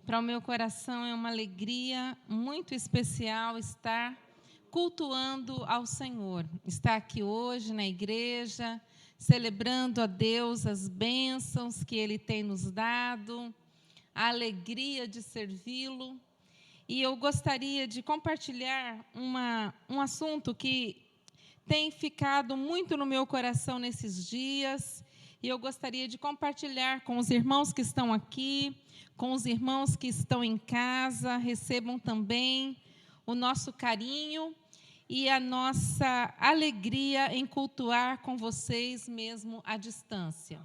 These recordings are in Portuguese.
Para o meu coração é uma alegria muito especial estar cultuando ao Senhor. Estar aqui hoje na igreja, celebrando a Deus as bênçãos que Ele tem nos dado, a alegria de servi-lo. E eu gostaria de compartilhar um assunto que tem ficado muito no meu coração nesses dias, e eu gostaria de compartilhar com os irmãos que estão aqui, com os irmãos que estão em casa. Recebam também o nosso carinho e a nossa alegria em cultuar com vocês mesmo à distância.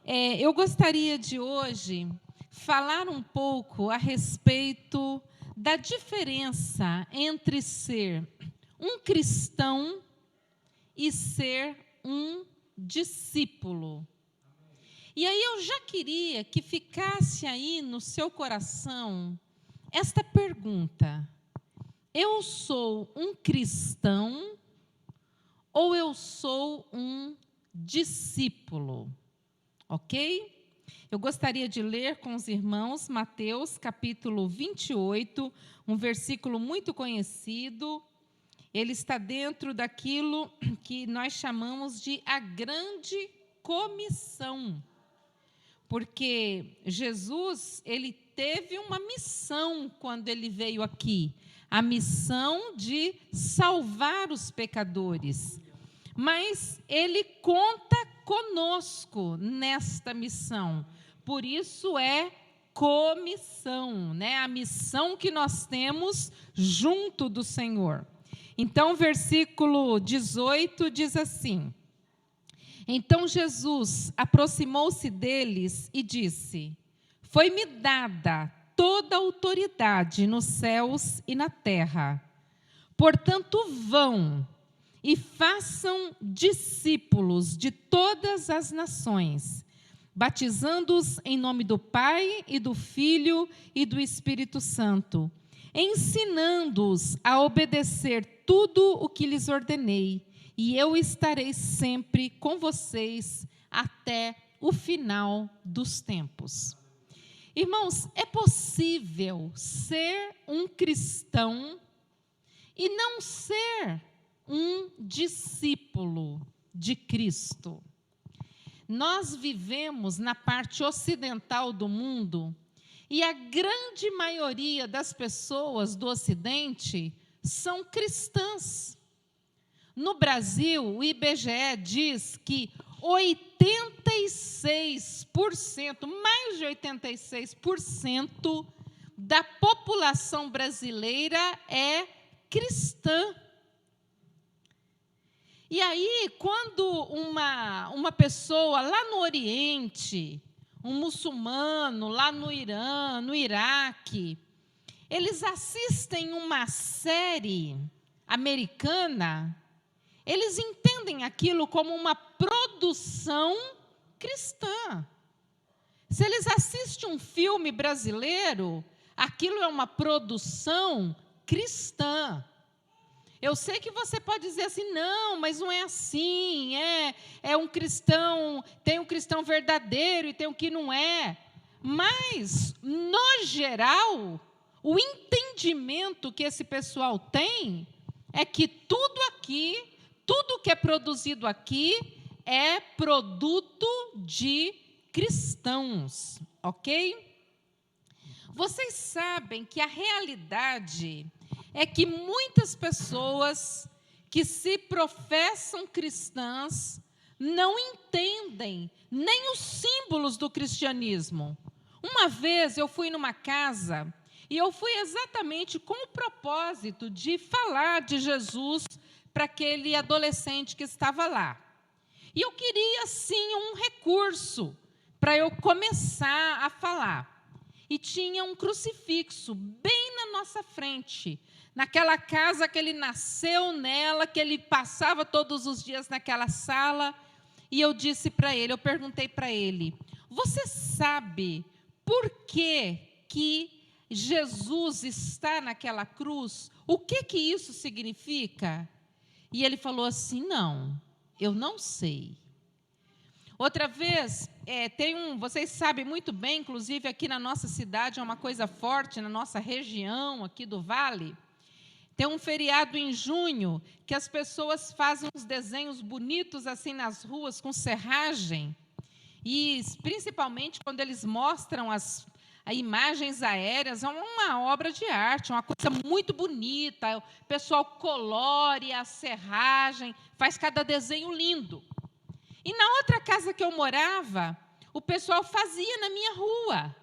Eu gostaria de hoje falar um pouco a respeito da diferença entre ser um cristão e ser um discípulo. E aí eu já queria que ficasse aí no seu coração esta pergunta: eu sou um cristão ou eu sou um discípulo? Ok? Eu gostaria de ler com os irmãos Mateus, capítulo 28, um versículo muito conhecido. Ele está dentro daquilo que nós chamamos de a grande comissão. Porque Jesus, ele teve uma missão quando ele veio aqui, a missão de salvar os pecadores. Mas ele conta conosco nesta missão. Por isso é comissão, né? A missão que nós temos junto do Senhor. Então, versículo 18 diz assim: então Jesus aproximou-se deles e disse: foi-me dada toda a autoridade nos céus e na terra. Portanto, vão e façam discípulos de todas as nações, batizando-os em nome do Pai e do Filho e do Espírito Santo, ensinando-os a obedecer tudo o que lhes ordenei, e eu estarei sempre com vocês até o final dos tempos. Irmãos, é possível ser um cristão e não ser um discípulo de Cristo. Nós vivemos na parte ocidental do mundo e a grande maioria das pessoas do Ocidente são cristãs. No Brasil, o IBGE diz que 86%, mais de 86% da população brasileira é cristã. E aí, quando uma pessoa lá no Oriente, um muçulmano lá no Irã, no Iraque, eles assistem uma série americana, eles entendem aquilo como uma produção cristã. Se eles assistem um filme brasileiro, aquilo é uma produção cristã. Eu sei que você pode dizer assim: não, mas não é assim, é um cristão, tem um cristão verdadeiro e tem um que não é. Mas, no geral, o entendimento que esse pessoal tem é que tudo aqui, tudo que é produzido aqui é produto de cristãos, ok? Vocês sabem que a realidade é que muitas pessoas que se professam cristãs não entendem nem os símbolos do cristianismo. Uma vez eu fui numa casa e eu fui exatamente com o propósito de falar de Jesus para aquele adolescente que estava lá. E eu queria, sim, um recurso para eu começar a falar. E tinha um crucifixo bem na nossa frente, naquela casa que ele nasceu nela, que ele passava todos os dias naquela sala. E eu disse para ele, eu perguntei para ele: você sabe por que Jesus está naquela cruz? O que isso significa? E ele falou assim: não, eu não sei. Outra vez, vocês sabem muito bem, inclusive aqui na nossa cidade, é uma coisa forte, na nossa região aqui do Vale, tem um feriado em junho, que as pessoas fazem uns desenhos bonitos assim nas ruas, com serragem, e principalmente quando eles mostram as imagens aéreas, é uma obra de arte, uma coisa muito bonita, o pessoal colore a serragem, faz cada desenho lindo. E na outra casa que eu morava, o pessoal fazia na minha rua.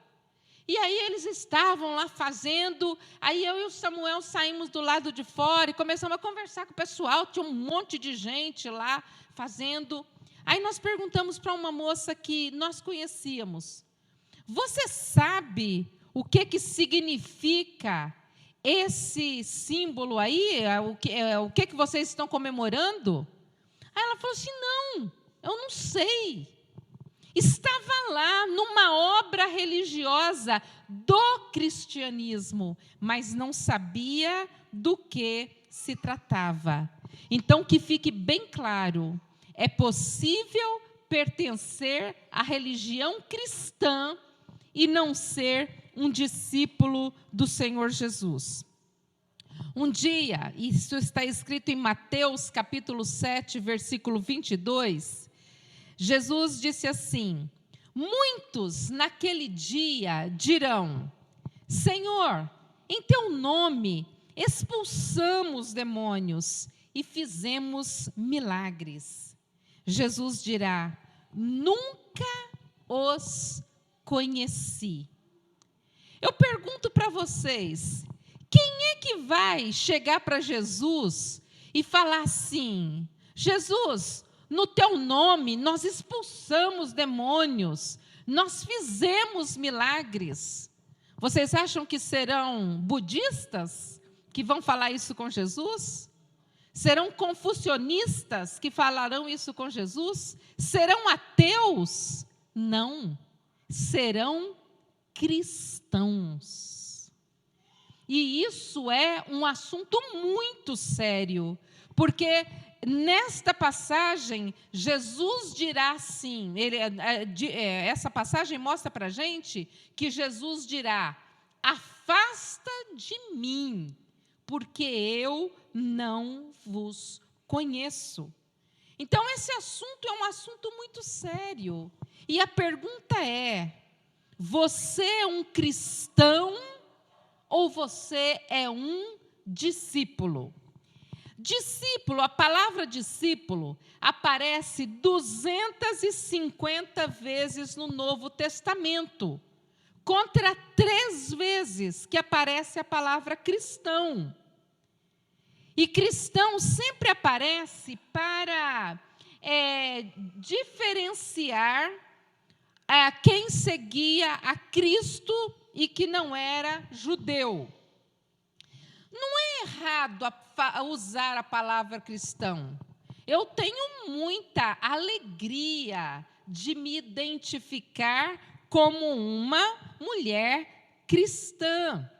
E aí eles estavam lá fazendo, aí eu e o Samuel saímos do lado de fora e começamos a conversar com o pessoal, tinha um monte de gente lá fazendo. Aí nós perguntamos para uma moça que nós conhecíamos: você sabe o que significa esse símbolo aí? O que vocês estão comemorando? Aí ela falou assim: não, eu não sei. Estava lá numa obra religiosa do cristianismo, mas não sabia do que se tratava. Então, que fique bem claro, é possível pertencer à religião cristã e não ser um discípulo do Senhor Jesus. Um dia, isso está escrito em Mateus capítulo 7, versículo 22, Jesus disse assim: muitos naquele dia dirão: Senhor, em teu nome expulsamos demônios e fizemos milagres. Jesus dirá: nunca os conheci. Eu pergunto para vocês, quem é que vai chegar para Jesus e falar assim: Jesus, no teu nome nós expulsamos demônios, nós fizemos milagres? Vocês acham que serão budistas que vão falar isso com Jesus? Serão confucionistas que falarão isso com Jesus? Serão ateus? Não, serão cristãos. E isso é um assunto muito sério, porque nesta passagem, Jesus dirá assim, essa passagem mostra para a gente que Jesus dirá: afasta de mim, porque eu não vos conheço. Então, esse assunto é um assunto muito sério. E a pergunta é: você é um cristão ou você é um discípulo? Discípulo, a palavra discípulo aparece 250 vezes no Novo Testamento, contra 3 vezes que aparece a palavra cristão. E cristão sempre aparece para diferenciar quem seguia a Cristo e que não era judeu. Não é errado usar a palavra cristão. Eu tenho muita alegria de me identificar como uma mulher cristã.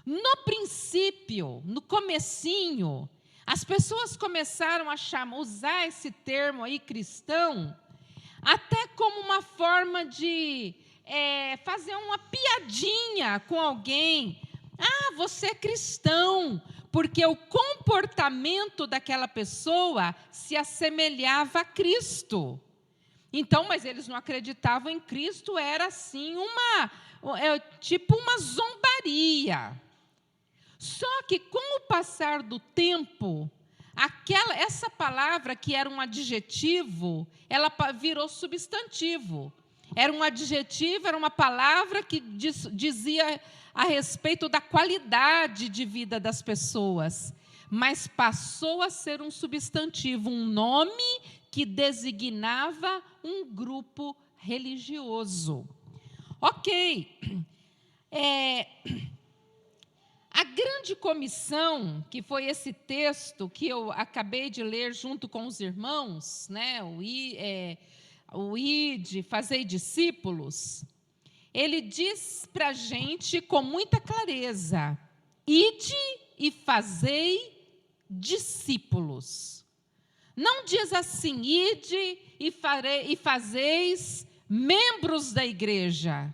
No princípio, no comecinho, as pessoas começaram a usar esse termo aí, cristão, até como uma forma de fazer uma piadinha com alguém. Ah, você é cristão, porque o comportamento daquela pessoa se assemelhava a Cristo. Então, mas eles não acreditavam em Cristo, era assim tipo uma zombaria. Só que com o passar do tempo, essa palavra que era um adjetivo, ela virou substantivo. Era um adjetivo, era uma palavra que dizia a respeito da qualidade de vida das pessoas, mas passou a ser um substantivo, um nome que designava um grupo religioso. Ok. A grande comissão, que foi esse texto que eu acabei de ler junto com os irmãos, né, o ide, fazei discípulos, ele diz para a gente com muita clareza: ide e fazei discípulos. Não diz assim, ide e fazeis membros da igreja.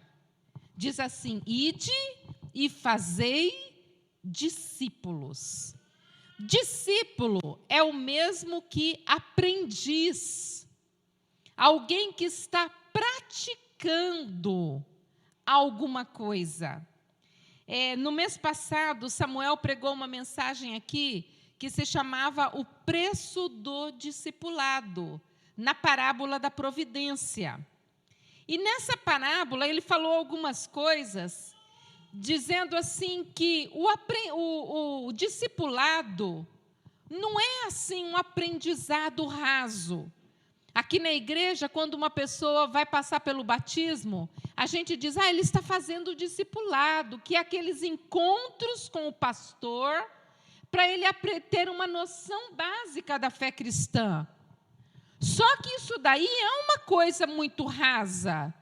Diz assim, ide e fazei discípulos. Discípulo é o mesmo que aprendiz. Alguém que está praticando alguma coisa. No mês passado, Samuel pregou uma mensagem aqui que se chamava o preço do discipulado, na parábola da providência. E nessa parábola ele falou algumas coisas, dizendo assim que o discipulado não é assim um aprendizado raso. Aqui na igreja, quando uma pessoa vai passar pelo batismo, a gente diz, ele está fazendo o discipulado, que é aqueles encontros com o pastor, para ele ter uma noção básica da fé cristã. Só que isso daí é uma coisa muito rasa.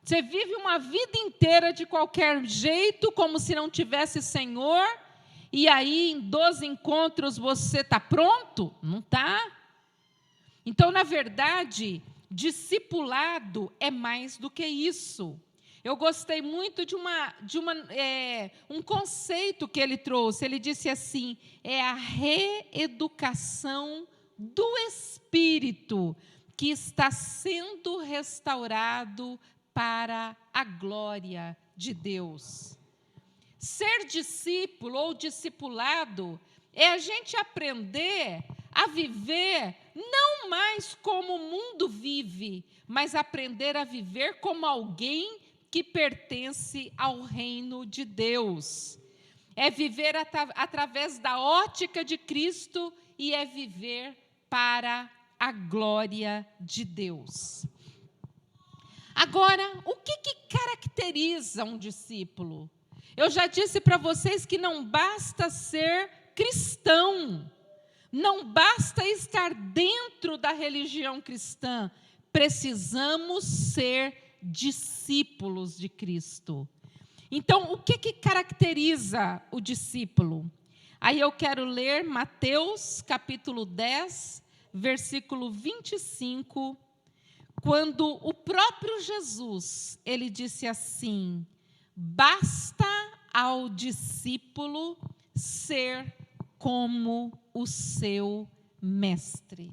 Você vive uma vida inteira de qualquer jeito, como se não tivesse Senhor, e aí em 12 encontros você está pronto? Não está. Então, na verdade, discipulado é mais do que isso. Eu gostei muito de um conceito que ele trouxe. Ele disse assim, é a reeducação do espírito que está sendo restaurado para a glória de Deus. Ser discípulo ou discipulado é a gente aprender a viver não mais como o mundo vive, mas aprender a viver como alguém que pertence ao reino de Deus. É viver através da ótica de Cristo e é viver para a glória de Deus. Agora, o que caracteriza um discípulo? Eu já disse para vocês que não basta ser cristão, não basta estar dentro da religião cristã, precisamos ser discípulos de Cristo. Então, o que caracteriza o discípulo? Aí eu quero ler Mateus, capítulo 10, versículo 25, quando o próprio Jesus, ele disse assim, basta ao discípulo ser como o seu mestre.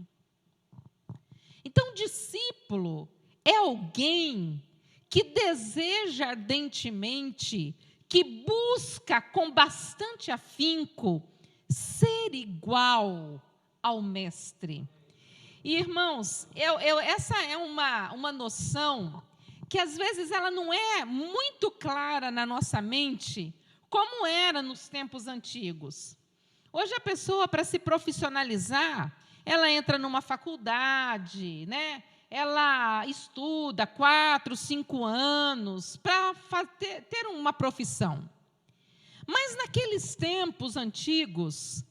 Então, discípulo é alguém que deseja ardentemente, que busca com bastante afinco ser igual ao mestre. E, irmãos, essa é uma noção que às vezes ela não é muito clara na nossa mente, como era nos tempos antigos. Hoje a pessoa, para se profissionalizar, ela entra numa faculdade, né? Ela estuda 4, 5 anos para ter uma profissão. Mas naqueles tempos antigos,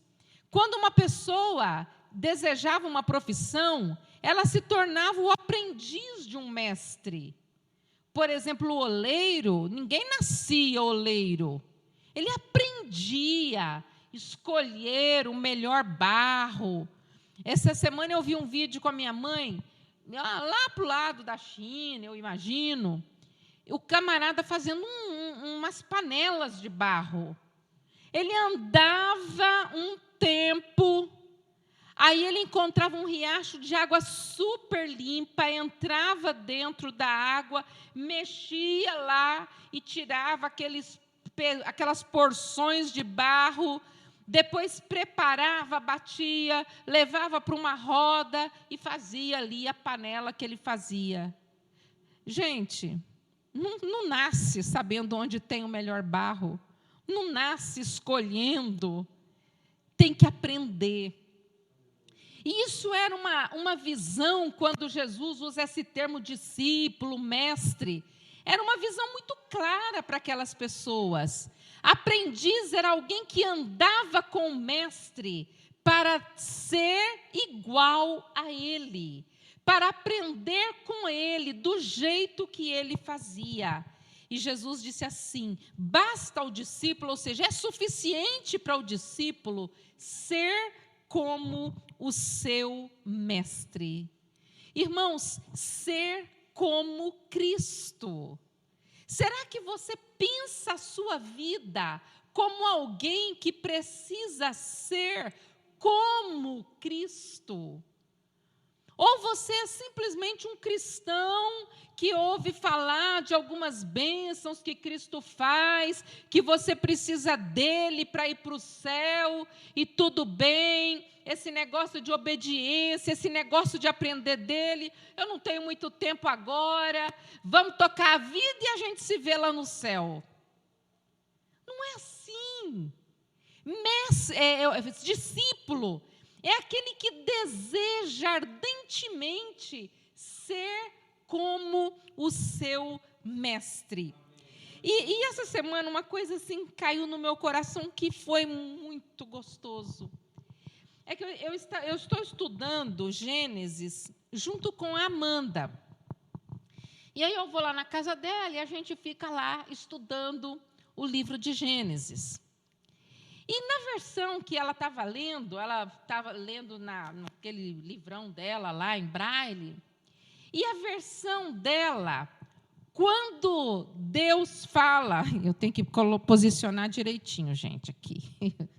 quando uma pessoa desejava uma profissão, ela se tornava o aprendiz de um mestre. Por exemplo, o oleiro, ninguém nascia oleiro. Ele aprendia a escolher o melhor barro. Essa semana eu vi um vídeo com a minha mãe, lá para o lado da China, eu imagino, o camarada fazendo umas panelas de barro. Ele andava um tempo, aí ele encontrava um riacho de água super limpa, entrava dentro da água, mexia lá e tirava aquelas porções de barro, depois preparava, batia, levava para uma roda e fazia ali a panela que ele fazia. Gente, não nasce sabendo onde tem o melhor barro, não nasce escolhendo, tem que aprender. E isso era uma visão, quando Jesus usa esse termo discípulo, mestre, era uma visão muito clara para aquelas pessoas. Aprendiz era alguém que andava com o mestre para ser igual a ele, para aprender com ele do jeito que ele fazia. E Jesus disse assim, basta ao discípulo, ou seja, é suficiente para o discípulo ser como o seu mestre. Irmãos, ser como Cristo. Será que você pensa a sua vida como alguém que precisa ser como Cristo? Ou você é simplesmente um cristão que ouve falar de algumas bênçãos que Cristo faz, que você precisa dele para ir para o céu, e tudo bem, esse negócio de obediência, esse negócio de aprender dele, eu não tenho muito tempo agora, vamos tocar a vida e a gente se vê lá no céu. Não é assim. Discípulo é aquele que deseja ardentemente ser como o seu mestre. E essa semana uma coisa assim caiu no meu coração que foi muito gostoso. É que eu estou estudando Gênesis junto com a Amanda. E aí eu vou lá na casa dela e a gente fica lá estudando o livro de Gênesis. E na versão que ela estava lendo naquele livrão dela lá em Braille, e a versão dela, quando Deus fala, eu tenho que posicionar direitinho, gente, aqui,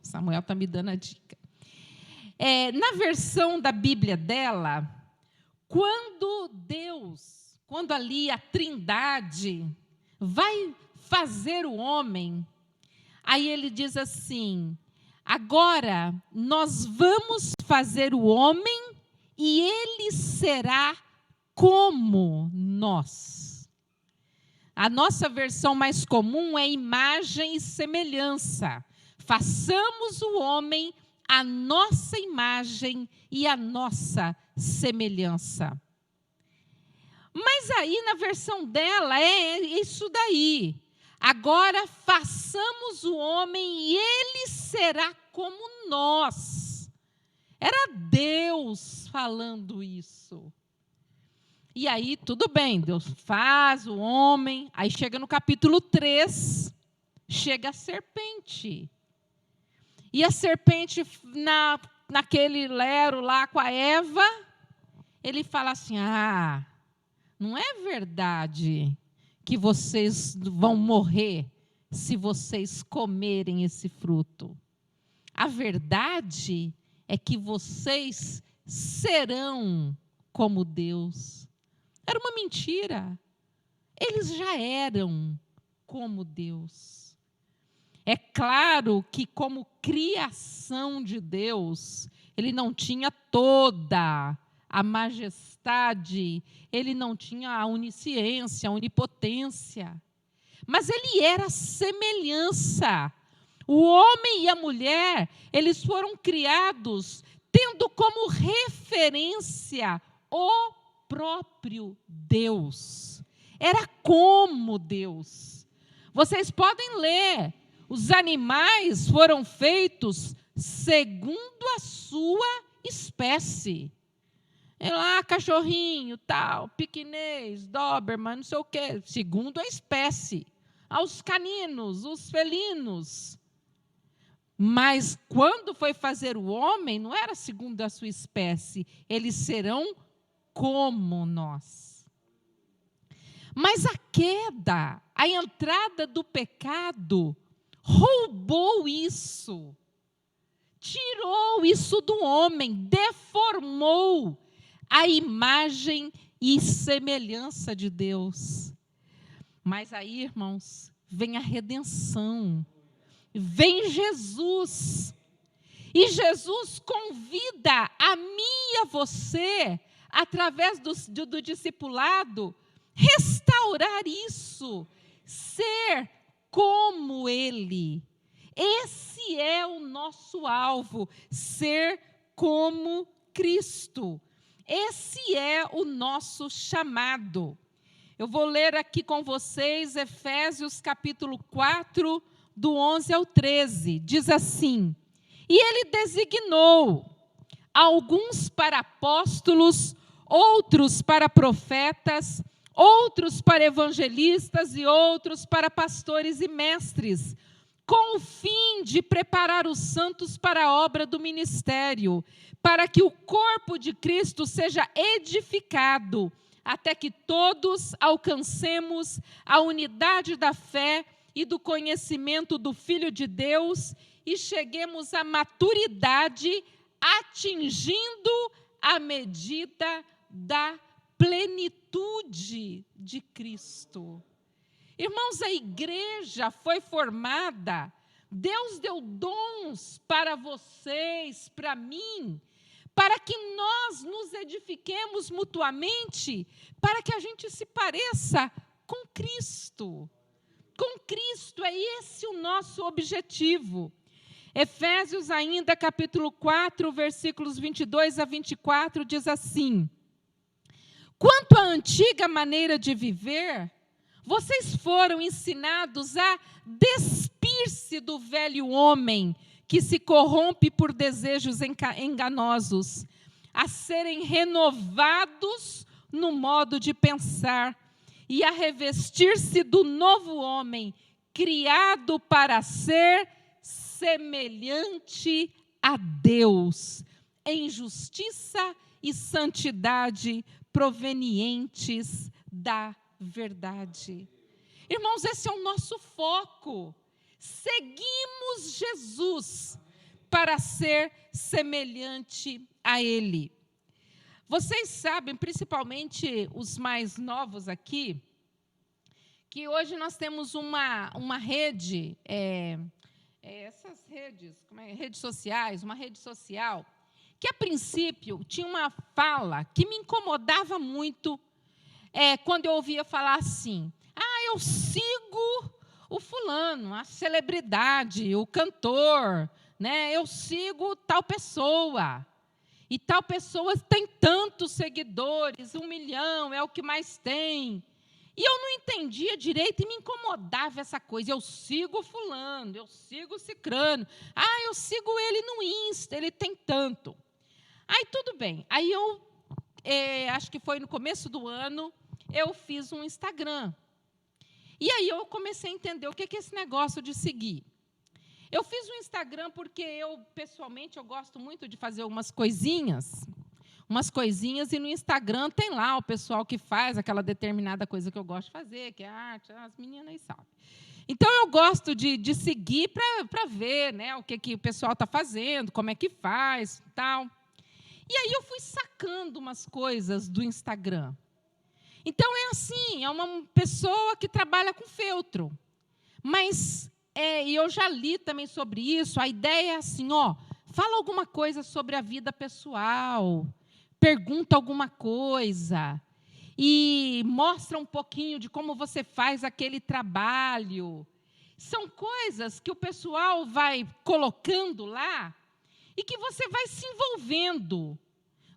Samuel está me dando a dica. Na versão da Bíblia dela, quando ali a Trindade vai fazer o homem, aí ele diz assim: agora nós vamos fazer o homem e ele será como nós. A nossa versão mais comum é imagem e semelhança. Façamos o homem a nossa imagem e a nossa semelhança. Mas aí na versão dela é isso daí. Agora façamos o homem e ele será como nós. Era Deus falando isso. E aí, tudo bem, Deus faz o homem. Aí chega no capítulo 3, chega a serpente. E a serpente, naquele lero lá com a Eva, ele fala assim: não é verdade que vocês vão morrer se vocês comerem esse fruto. A verdade é que vocês serão como Deus. Era uma mentira. Eles já eram como Deus. É claro que, como criação de Deus, ele não tinha toda a majestade, ele não tinha a onisciência, a onipotência. Mas ele era semelhança. O homem e a mulher, eles foram criados tendo como referência o próprio Deus. Era como Deus. Vocês podem ler, os animais foram feitos segundo a sua espécie. Lá, cachorrinho, tal, piquinês, doberman, não sei o quê, segundo a espécie. Aos caninos, os felinos. Mas quando foi fazer o homem, não era segundo a sua espécie. Eles serão como nós. Mas a queda, a entrada do pecado, roubou isso. Tirou isso do homem, deformou a imagem e semelhança de Deus. Mas aí, irmãos, vem a redenção. Vem Jesus. E Jesus convida a mim e a você, através do discipulado, restaurar isso. Ser como Ele. Esse é o nosso alvo. Ser como Cristo. Esse é o nosso chamado. Eu vou ler aqui com vocês Efésios capítulo 4, do 11 ao 13. Diz assim: e ele designou alguns para apóstolos, outros para profetas, outros para evangelistas e outros para pastores e mestres, com o fim de preparar os santos para a obra do ministério, para que o corpo de Cristo seja edificado, até que todos alcancemos a unidade da fé e do conhecimento do Filho de Deus e cheguemos à maturidade, atingindo a medida da plenitude de Cristo. Irmãos, a igreja foi formada, Deus deu dons para vocês, para mim, para que nós nos edifiquemos mutuamente, para que a gente se pareça com Cristo. Com Cristo, é esse o nosso objetivo. Efésios ainda, capítulo 4, versículos 22 a 24, diz assim: quanto à antiga maneira de viver, vocês foram ensinados a despir-se do velho homem, que se corrompe por desejos enganosos, a serem renovados no modo de pensar e a revestir-se do novo homem, criado para ser semelhante a Deus, em justiça e santidade provenientes da verdade. Irmãos, esse é o nosso foco. Seguimos Jesus para ser semelhante a Ele. Vocês sabem, principalmente os mais novos aqui, que hoje nós temos uma rede, essas redes, redes sociais, uma rede social, que a princípio tinha uma fala que me incomodava muito, quando eu ouvia falar assim: eu sigo o fulano, a celebridade, o cantor, né? Eu sigo tal pessoa. E tal pessoa tem tantos seguidores, 1 milhão é o que mais tem. E eu não entendia direito e me incomodava essa coisa. Eu sigo fulano, eu sigo cicrano. Eu sigo ele no Insta, ele tem tanto. Aí tudo bem. Aí eu, acho que foi no começo do ano, eu fiz um Instagram. E aí eu comecei a entender o que é esse negócio de seguir. Eu fiz um Instagram porque eu, pessoalmente, eu gosto muito de fazer umas coisinhas, e no Instagram tem lá o pessoal que faz aquela determinada coisa que eu gosto de fazer, que é arte, as meninas aí sabem. Então, eu gosto de seguir para ver, né, o que o pessoal está fazendo, como é que faz, tal. E aí eu fui sacando umas coisas do Instagram. Então, é assim, é uma pessoa que trabalha com feltro. Mas, e eu já li também sobre isso, a ideia é assim, fala alguma coisa sobre a vida pessoal, pergunta alguma coisa, e mostra um pouquinho de como você faz aquele trabalho. São coisas que o pessoal vai colocando lá e que você vai se envolvendo.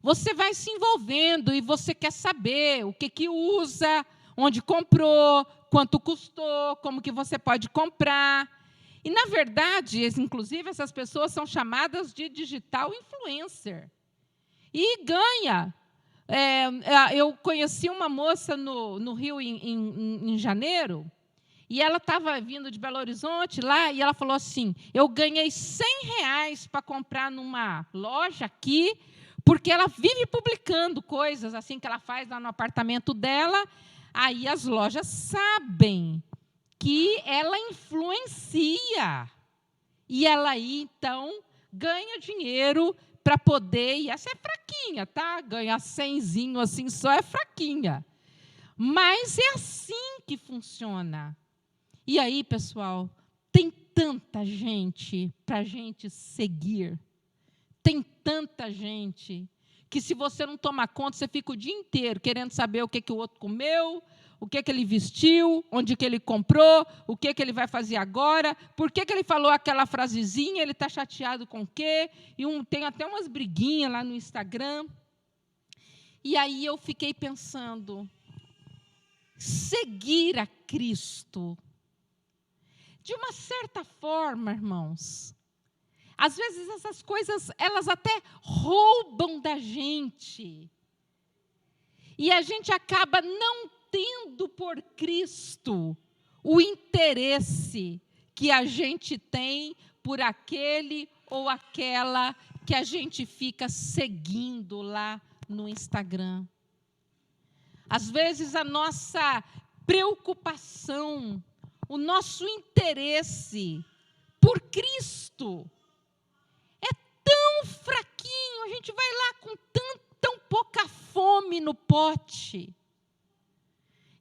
Você vai se envolvendo e você quer saber o que usa, onde comprou, quanto custou, como que você pode comprar. E, na verdade, inclusive, essas pessoas são chamadas de digital influencer. E ganha. Eu conheci uma moça no Rio, em janeiro, e ela estava vindo de Belo Horizonte lá, e ela falou assim: eu ganhei R$100 para comprar numa loja aqui, porque ela vive publicando coisas assim que ela faz lá no apartamento dela. Aí as lojas sabem que ela influencia. E ela aí, então, ganha dinheiro para poder... E essa é fraquinha, tá? Ganhar 100zinho assim só é fraquinha. Mas é assim que funciona. E aí, pessoal, tem tanta gente para a gente seguir. Tem tanta gente que, se você não tomar conta, você fica o dia inteiro querendo saber o que o outro comeu, o que ele vestiu, onde que ele comprou, o que ele vai fazer agora, por que ele falou aquela frasezinha, ele está chateado com o quê, e tem até umas briguinhas lá no Instagram. E aí eu fiquei pensando, seguir a Cristo, de uma certa forma, irmãos, às vezes essas coisas, elas até roubam da gente. E a gente acaba não tendo por Cristo o interesse que a gente tem por aquele ou aquela que a gente fica seguindo lá no Instagram. Às vezes a nossa preocupação, o nosso interesse por Cristo é tão fraquinho, a gente vai lá com tão pouca fome no pote.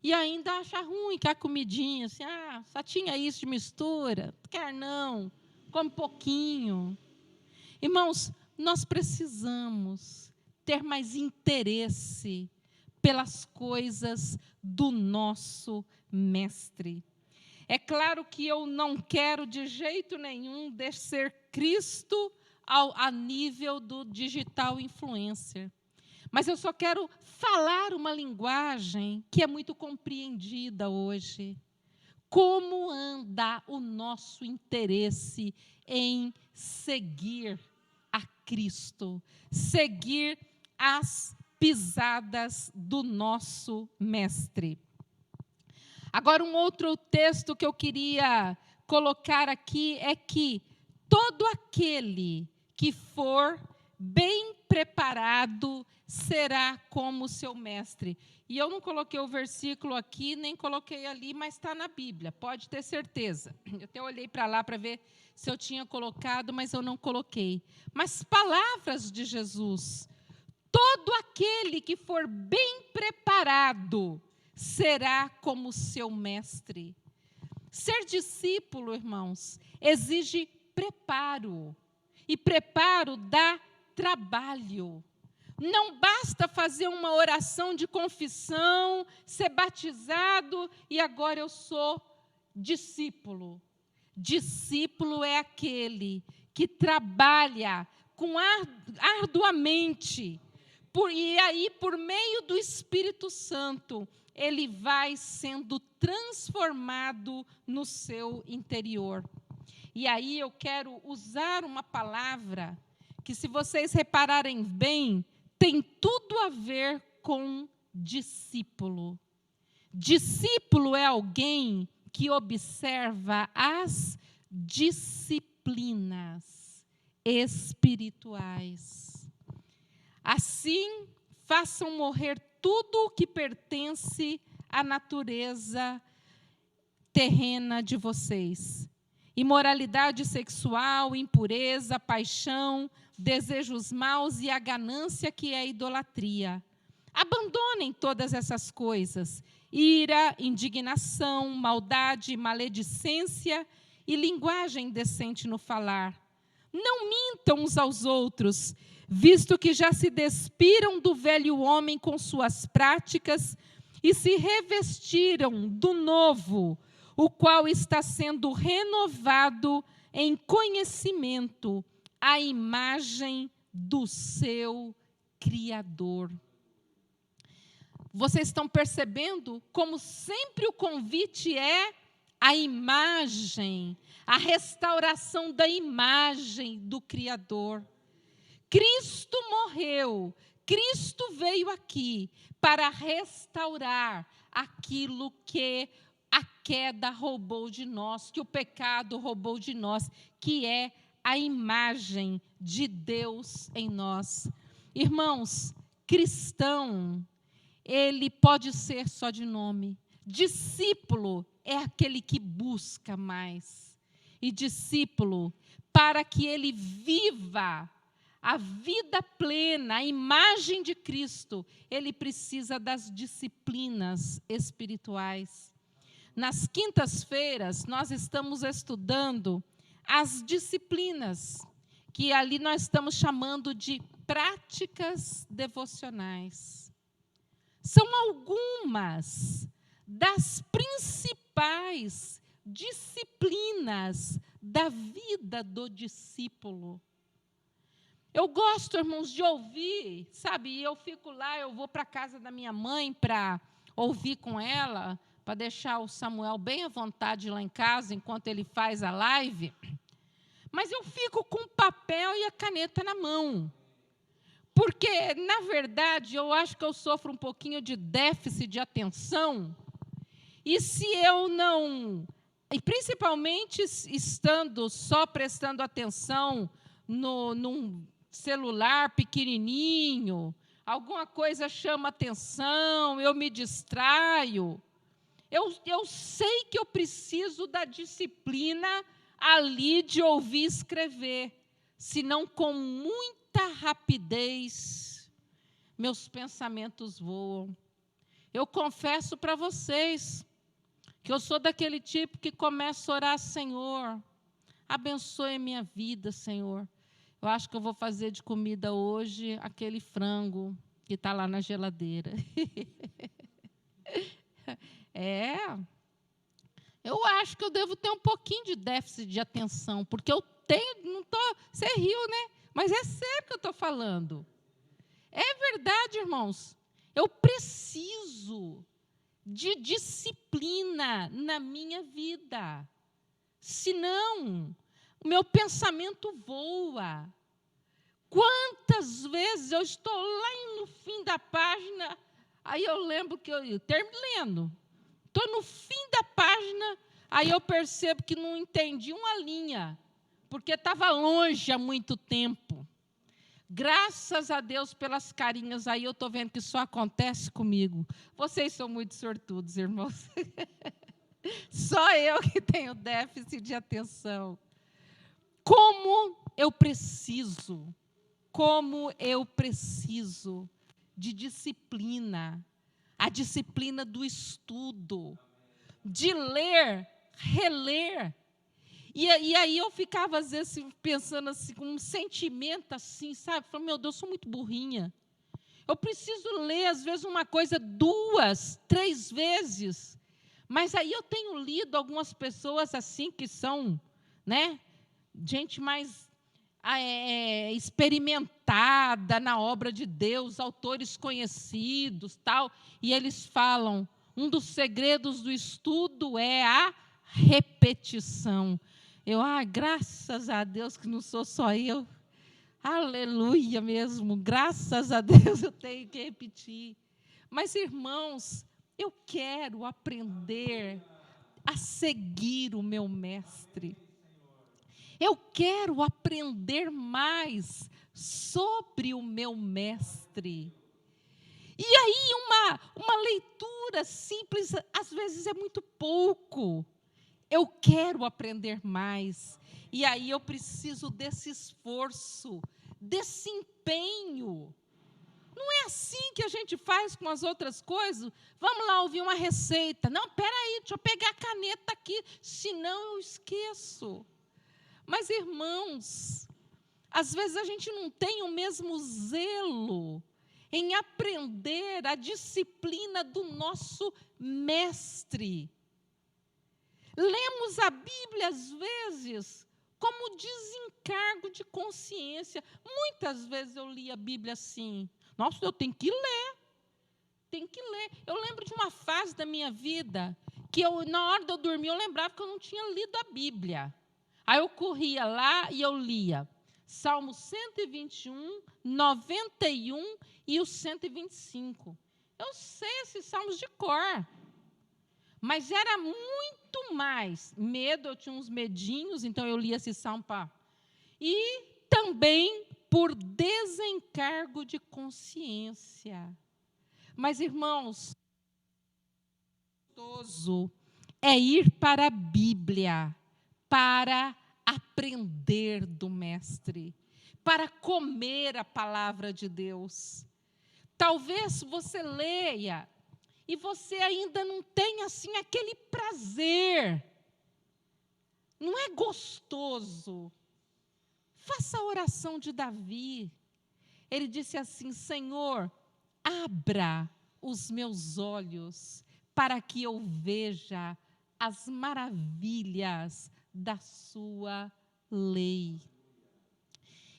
E ainda acha ruim que a comidinha, assim, só tinha isso de mistura, quer não, come pouquinho. Irmãos, nós precisamos ter mais interesse pelas coisas do nosso Mestre. É claro que eu não quero de jeito nenhum descer Cristo a nível do digital influencer. Mas eu só quero falar uma linguagem que é muito compreendida hoje. Como anda o nosso interesse em seguir a Cristo, seguir as pisadas do nosso Mestre. Agora, um outro texto que eu queria colocar aqui é que todo aquele que for bem preparado será como seu mestre. E eu não coloquei o versículo aqui, nem coloquei ali, mas está na Bíblia, pode ter certeza. Eu até olhei para lá para ver se eu tinha colocado, mas eu não coloquei. Mas palavras de Jesus: todo aquele que for bem preparado será como seu mestre. Ser discípulo, irmãos, exige preparo. E preparo dá trabalho. Não basta fazer uma oração de confissão, ser batizado e agora eu sou discípulo. Discípulo é aquele que trabalha arduamente. E aí, por meio do Espírito Santo, ele vai sendo transformado no seu interior. E aí eu quero usar uma palavra que, se vocês repararem bem, tem tudo a ver com discípulo. Discípulo é alguém que observa as disciplinas espirituais. Assim, façam morrer tudo o que pertence à natureza terrena de vocês. Imoralidade sexual, impureza, paixão, desejos maus e a ganância, que é a idolatria. Abandonem todas essas coisas: ira, indignação, maldade, maledicência e linguagem indecente no falar. Não mintam uns aos outros, visto que já se despiram do velho homem com suas práticas e se revestiram do novo, o qual está sendo renovado em conhecimento, à imagem do seu Criador. Vocês estão percebendo como sempre o convite é a imagem, a restauração da imagem do Criador. Cristo morreu, Cristo veio aqui para restaurar aquilo que a queda roubou de nós, que o pecado roubou de nós, que é a imagem de Deus em nós. Irmãos, cristão, ele pode ser só de nome. Discípulo é aquele que busca mais. E discípulo, para que ele viva a vida plena, a imagem de Cristo, ele precisa das disciplinas espirituais. Nas quintas-feiras, nós estamos estudando as disciplinas, que ali nós estamos chamando de práticas devocionais. São algumas das principais disciplinas da vida do discípulo. Eu gosto, irmãos, de ouvir, sabe? Eu fico lá, eu vou para a casa da minha mãe para ouvir com ela, para deixar o Samuel bem à vontade lá em casa, enquanto ele faz a live. Mas eu fico com o papel e a caneta na mão. Porque, na verdade, eu acho que eu sofro um pouquinho de déficit de atenção. E se eu não E principalmente estando só prestando atenção num celular pequenininho, alguma coisa chama atenção, eu me distraio. Eu sei que eu preciso da disciplina ali de ouvir e escrever, senão com muita rapidez meus pensamentos voam. Eu confesso para vocês que eu sou daquele tipo que começa a orar: Senhor, abençoe a minha vida, Senhor. Eu acho que eu vou fazer de comida hoje aquele frango que está lá na geladeira. Eu acho que eu devo ter um pouquinho de déficit de atenção, porque eu tenho, não estou, você riu, né? Mas é sério que eu estou falando. É verdade, irmãos. Eu preciso de disciplina na minha vida. Senão, o meu pensamento voa. Quantas vezes eu estou lá no fim da página, aí eu lembro que eu termino lendo. Estou no fim da página, aí eu percebo que não entendi uma linha, porque estava longe há muito tempo. Graças a Deus pelas carinhas, aí eu estou vendo que só acontece comigo. Vocês são muito sortudos, irmãos. Só eu que tenho déficit de atenção. Como eu preciso de disciplina. A disciplina do estudo, de ler, reler. E aí eu ficava, às vezes, pensando assim, com um sentimento assim, sabe? Falando, meu Deus, eu sou muito burrinha. Eu preciso ler, às vezes, uma coisa 2, 3 vezes. Mas aí eu tenho lido algumas pessoas assim, que são, né, gente mais experimentada na obra de Deus, autores conhecidos, tal, e eles falam, um dos segredos do estudo é a repetição. Graças a Deus que não sou só eu. Aleluia mesmo, graças a Deus eu tenho que repetir. Mas, irmãos, eu quero aprender a seguir o meu mestre. Eu quero aprender mais sobre o meu mestre. E aí uma leitura simples, às vezes é muito pouco. Eu quero aprender mais. E aí eu preciso desse esforço, desse empenho. Não é assim que a gente faz com as outras coisas? Vamos lá ouvir uma receita. Não, peraí, deixa eu pegar a caneta aqui, senão eu esqueço. Mas, irmãos, às vezes a gente não tem o mesmo zelo em aprender a disciplina do nosso mestre. Lemos a Bíblia, às vezes, como desencargo de consciência. Muitas vezes eu li a Bíblia assim, nossa, eu tenho que ler. Eu lembro de uma fase da minha vida que na hora de eu dormir, eu lembrava que eu não tinha lido a Bíblia. Aí eu corria lá e eu lia Salmo 121, 91 e o 125. Eu sei esses salmos de cor. Mas era muito mais medo, eu tinha uns medinhos, então eu lia esse salmo. E também por desencargo de consciência. Mas, irmãos, gostoso é ir para a Bíblia, para aprender do mestre, para comer a palavra de Deus. Talvez você leia e você ainda não tenha assim aquele prazer. Não é gostoso. Faça a oração de Davi. Ele disse assim: Senhor, abra os meus olhos para que eu veja as maravilhas da sua lei.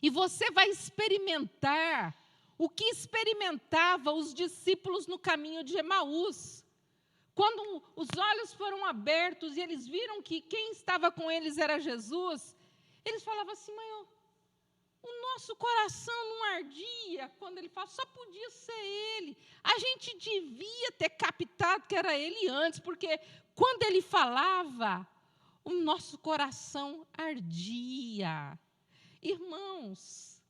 E você vai experimentar o que experimentavam os discípulos no caminho de Emaús. Quando os olhos foram abertos e eles viram que quem estava com eles era Jesus, eles falavam assim: mas o nosso coração não ardia quando ele falava, só podia ser ele. A gente devia ter captado que era ele antes, porque quando ele falava, o nosso coração ardia. Irmãos,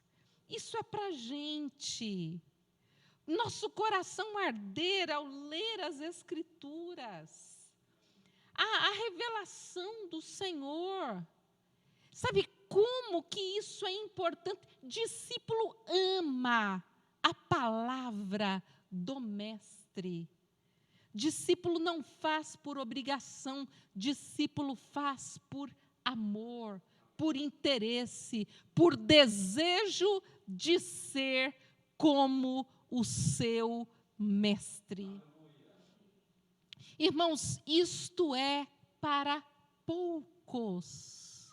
isso é para a gente. Nosso coração arder ao ler as Escrituras. A revelação do Senhor. Sabe como que isso é importante? Discípulo ama a palavra do Mestre. Discípulo não faz por obrigação, discípulo faz por amor, por interesse, por desejo de ser como o seu Mestre. Irmãos, isto é para poucos.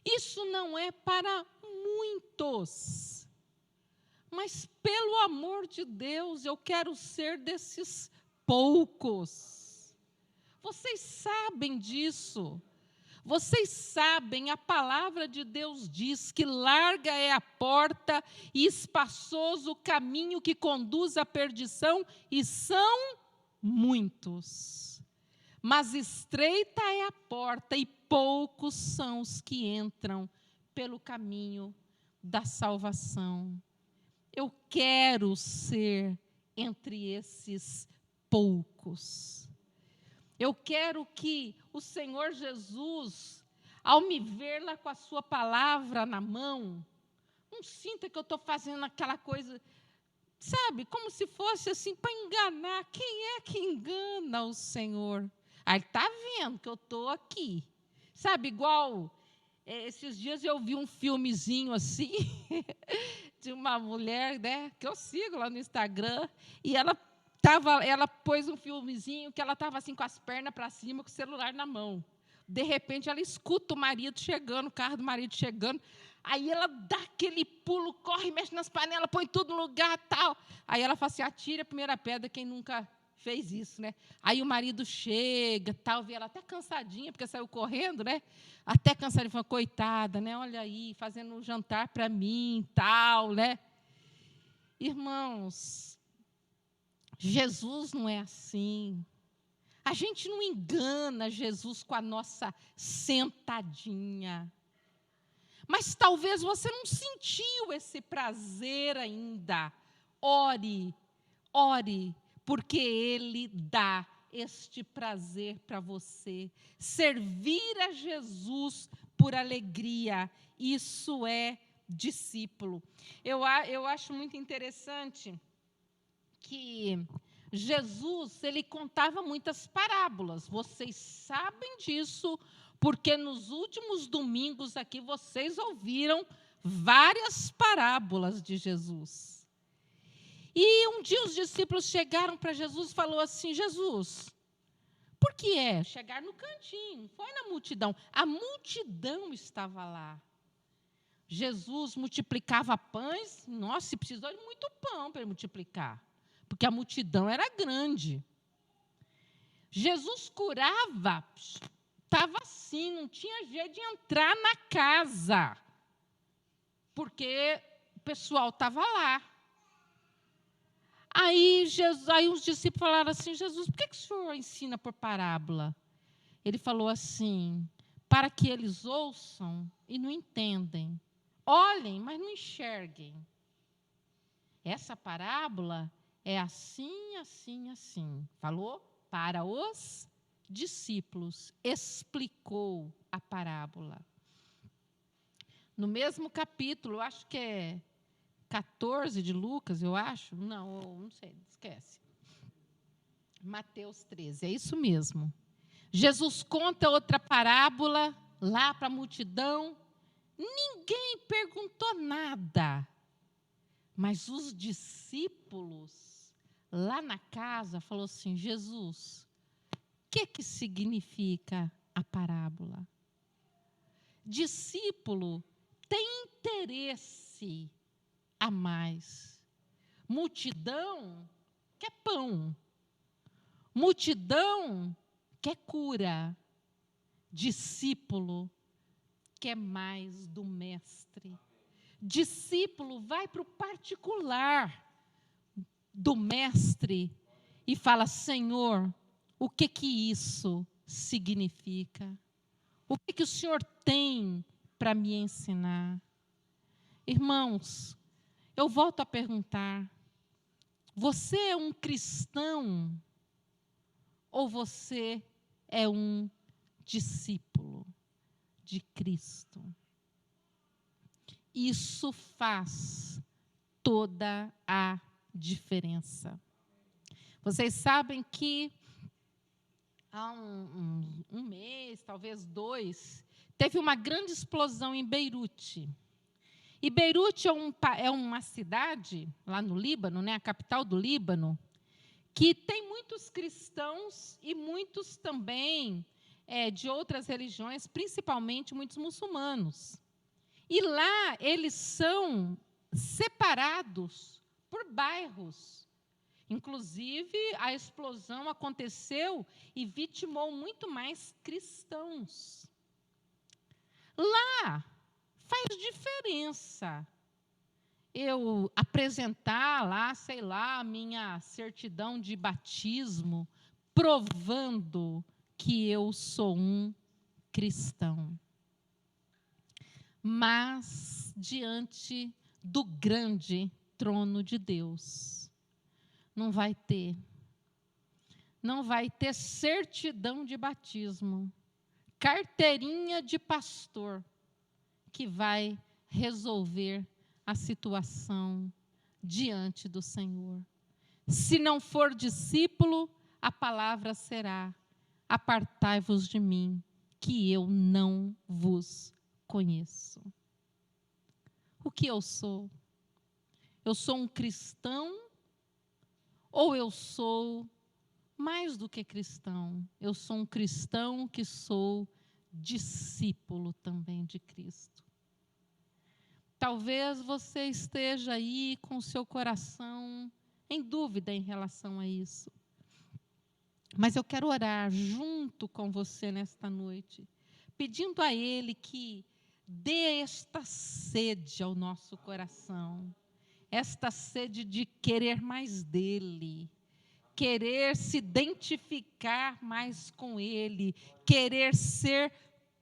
Isso não é para muitos. Mas, pelo amor de Deus, eu quero ser desses poucos. Vocês sabem disso. Vocês sabem, a palavra de Deus diz que larga é a porta e espaçoso o caminho que conduz à perdição, e são muitos. Mas estreita é a porta e poucos são os que entram pelo caminho da salvação. Eu quero ser entre esses poucos. Eu quero que o Senhor Jesus, ao me ver lá com a sua palavra na mão, não sinta que eu estou fazendo aquela coisa, sabe, como se fosse assim, para enganar. Quem é que engana o Senhor? Ele está vendo que eu estou aqui. Sabe, igual, esses dias eu vi um filmezinho assim, de uma mulher, né, que eu sigo lá no Instagram, e ela pôs um filmezinho que ela estava assim com as pernas para cima, com o celular na mão. De repente, ela escuta o marido chegando, o carro do marido chegando. Aí ela dá aquele pulo, corre, mexe nas panelas, põe tudo no lugar, tal. Aí ela fala assim, atire a primeira pedra, quem nunca fez isso, né? Aí o marido chega, tal, vê ela até cansadinha, porque saiu correndo, né? Até cansadinha, fala, coitada, né? Olha aí, fazendo um jantar para mim, tal, né? Irmãos, Jesus não é assim. A gente não engana Jesus com a nossa sentadinha. Mas talvez você não sentiu esse prazer ainda. Ore, porque Ele dá este prazer para você. Servir a Jesus por alegria, isso é discípulo. Eu acho muito interessante que Jesus, ele contava muitas parábolas. Vocês sabem disso, porque nos últimos domingos aqui vocês ouviram várias parábolas de Jesus. E um dia os discípulos chegaram para Jesus e falaram assim, Jesus, por que é? Chegaram no cantinho, foi na multidão. A multidão estava lá. Jesus multiplicava pães, nossa, se precisou de muito pão para ele multiplicar, porque a multidão era grande. Jesus curava, estava assim, não tinha jeito de entrar na casa, porque o pessoal estava lá. Aí os discípulos falaram assim, Jesus, por que o Senhor ensina por parábola? Ele falou assim, para que eles ouçam e não entendem. Olhem, mas não enxerguem. Essa parábola é assim, assim, assim. Falou para os discípulos, explicou a parábola. No mesmo capítulo, acho que é 14 de Lucas, eu acho. Não sei, esquece. Mateus 13, é isso mesmo. Jesus conta outra parábola lá para a multidão. Ninguém perguntou nada. Mas os discípulos, lá na casa, falaram assim, Jesus, o que significa a parábola? Discípulo tem interesse a mais. Multidão quer pão. Multidão quer cura. Discípulo quer mais do mestre. Discípulo vai para o particular do mestre e fala, Senhor, o que isso significa? O que o Senhor tem para me ensinar? Irmãos, eu volto a perguntar: você é um cristão ou você é um discípulo de Cristo? Isso faz toda a diferença. Vocês sabem que há um mês, talvez 2, teve uma grande explosão em Beirute. E Beirute é uma cidade, lá no Líbano, né, a capital do Líbano, que tem muitos cristãos e muitos também de outras religiões, principalmente muitos muçulmanos. E lá eles são separados por bairros. Inclusive, a explosão aconteceu e vitimou muito mais cristãos. Lá faz diferença eu apresentar lá, sei lá, a minha certidão de batismo, provando que eu sou um cristão. Mas, diante do grande trono de Deus, não vai ter certidão de batismo, carteirinha de pastor, que vai resolver a situação diante do Senhor. Se não for discípulo, a palavra será: apartai-vos de mim, que eu não vos conheço. O que eu sou? Eu sou um cristão ou eu sou mais do que cristão? Eu sou um cristão que sou discípulo também de Cristo. Talvez você esteja aí com o seu coração em dúvida em relação a isso. Mas eu quero orar junto com você nesta noite, pedindo a Ele que dê esta sede ao nosso coração, esta sede de querer mais dEle, querer se identificar mais com Ele, querer ser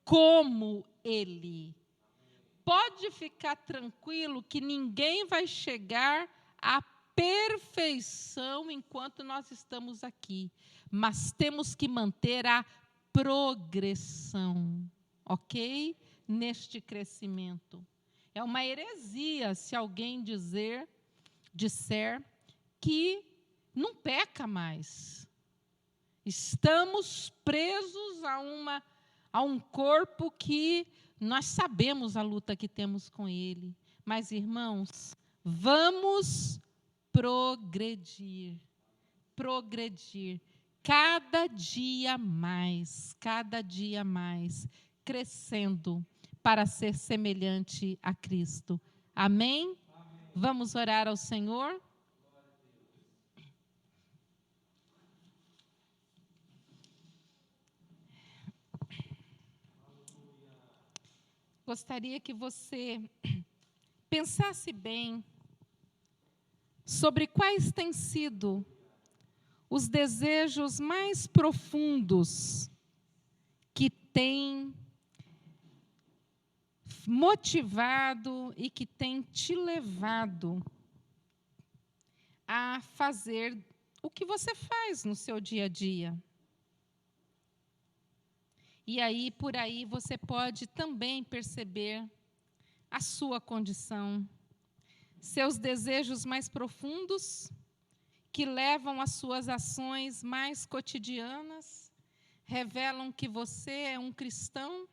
como Ele. Pode ficar tranquilo que ninguém vai chegar à perfeição enquanto nós estamos aqui, mas temos que manter a progressão, ok? Neste crescimento. É uma heresia se alguém disser que não peca mais. Estamos presos a um corpo que nós sabemos a luta que temos com ele. Mas, irmãos, vamos progredir. Progredir. Cada dia mais, crescendo para ser semelhante a Cristo. Amém? Vamos orar ao Senhor? Gostaria que você pensasse bem sobre quais têm sido os desejos mais profundos que têm motivado e que têm te levado a fazer o que você faz no seu dia a dia. E aí, por aí, você pode também perceber a sua condição, seus desejos mais profundos, que levam às suas ações mais cotidianas, revelam que você é um cristão,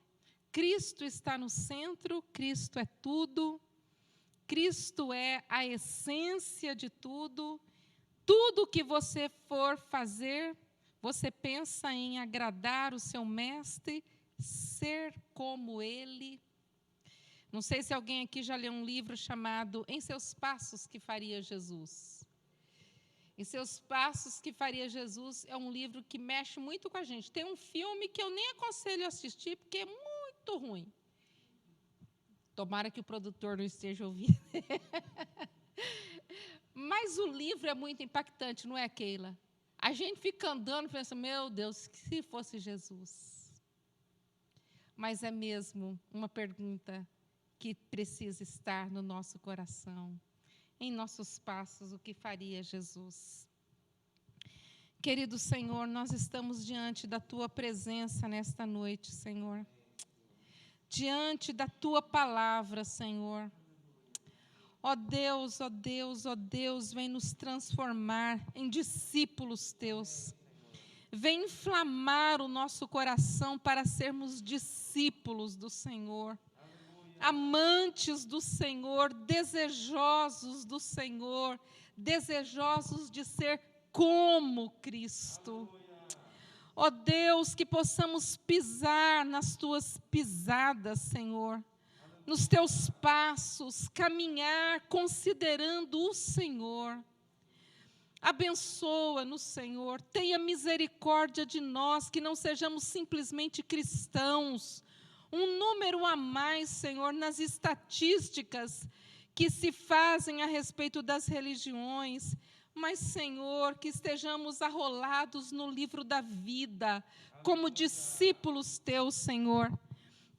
Cristo está no centro, Cristo é tudo, Cristo é a essência de tudo. Tudo que você for fazer, você pensa em agradar o seu mestre, ser como ele. Não sei se alguém aqui já leu um livro chamado Em Seus Passos que Faria Jesus. Em Seus Passos que Faria Jesus é um livro que mexe muito com a gente. Tem um filme que eu nem aconselho a assistir, porque é muito ruim. Tomara que o produtor não esteja ouvindo. Mas o livro é muito impactante, não é, Keila? A gente fica andando e pensa, meu Deus, se fosse Jesus. mas é mesmo uma pergunta que precisa estar no nosso coração. Em nossos passos, o que faria Jesus? Querido Senhor, nós estamos diante da Tua presença nesta noite, Senhor. Diante da Tua palavra, Senhor. Ó Deus, ó Deus, ó Deus, vem nos transformar em discípulos Teus. Vem inflamar o nosso coração para sermos discípulos do Senhor. Amantes do Senhor, desejosos do Senhor, desejosos de ser como Cristo. Ó Deus, que possamos pisar nas Tuas pisadas, Senhor, nos Teus passos, caminhar considerando o Senhor. Abençoa-nos, Senhor, tenha misericórdia de nós, que não sejamos simplesmente cristãos, um número a mais, Senhor, nas estatísticas que se fazem a respeito das religiões, mas, Senhor, que estejamos arrolados no livro da vida, como discípulos Teus, Senhor.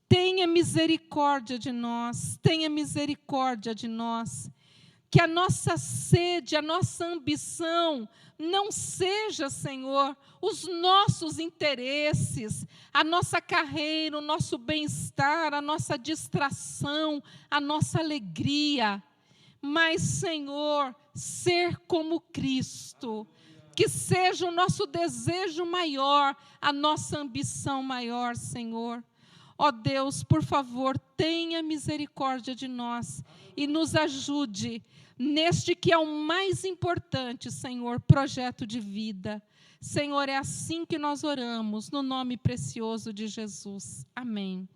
Tenha misericórdia de nós, tenha misericórdia de nós. Que a nossa sede, a nossa ambição não seja, Senhor, os nossos interesses, a nossa carreira, o nosso bem-estar, a nossa distração, a nossa alegria, mas, Senhor, ser como Cristo, que seja o nosso desejo maior, a nossa ambição maior, Senhor. Ó Deus, por favor, tenha misericórdia de nós e nos ajude neste que é o mais importante, Senhor, projeto de vida. Senhor, é assim que nós oramos, no nome precioso de Jesus. Amém.